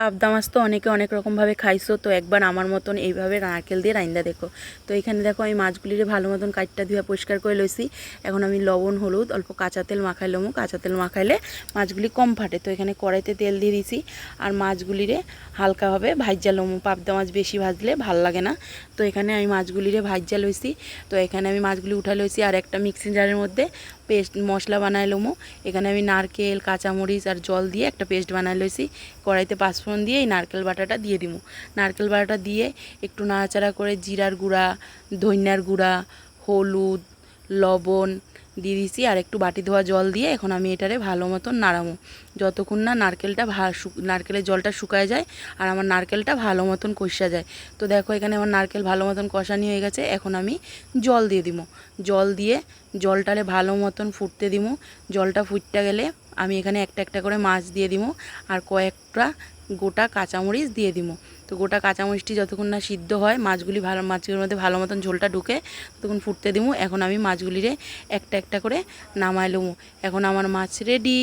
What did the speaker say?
পাবদা মাছ তো অনেকে অনেক রকমভাবে খাইছো, তো একবার আমার মতন এইভাবে নারকেল দিয়ে রাইন্দা দেখো। তো এখানে দেখো আমি মাছগুলিরে ভালো মতন কাটটা ধুয়ে পরিষ্কার করে লইছি। এখন আমি লবণ হলুদ অল্প কাঁচা তেল মাখাইলাম, কাঁচা তেল মাখাইলে মাছগুলি কম ফাটে। তো এখানে কড়াইতে তেল দিয়ে দিছি আর মাছগুলিরে হালকাভাবে ভাজ্জা লমু। পাবদা মাছ বেশি ভাজলে ভাল লাগে না। তো এখানে আমি মাছগুলিরে ভাজ্জা লইছি। তো এখানে আমি মাছগুলি উঠা লইছি আর একটা মিক্সিং জারের মধ্যে পেস্ট মশলা বানাই লমু। এখানে আমি নারকেল কাঁচামরিচ আর জল দিয়ে একটা পেস্ট বানাই লইছি। কড়াইতে পাঁচফোড়ন দিয়ে এই নারকেল বাটাটা দিয়ে দিব। নারকেল বাটাটা দিয়ে একটু নাড়াচাড়া করে জিরার গুঁড়া, ধনিয়ার গুঁড়া, হলুদ, লবণ দিয়ে দিছি আর একটু বাটি ধোয়া জল দিয়ে এখন আমি এটারে ভালো মতন নাড়ামো যতক্ষণ না নারকেলটা নারকেলের জলটা শুকায় যায় আর আমার নারকেলটা ভালো মতন কষা যায়। তো দেখো এখানে আমার নারকেল ভালো মতন কষানি হয়ে গেছে। এখন আমি জল দিয়ে দিব। জল দিয়ে জলটারে ভালো মতন ফুটতে দিব। জলটা ফুটতে গেলে আমি এখানে একটা একটা করে মাছ দিয়ে দিব আর কয়েকটা গোটা কাঁচামরিচ দিয়ে দিব। তো গোটা কাঁচামরিচটি যতক্ষণ না সিদ্ধ হয় মাছগুলির মধ্যে ভালো মতন ঝোলটা ঢুকে ততক্ষণ ফুটতে দিব। এখন আমি মাছগুলিরে একটা একটা করে নামাই লমু। এখন আমার মাছ রেডি।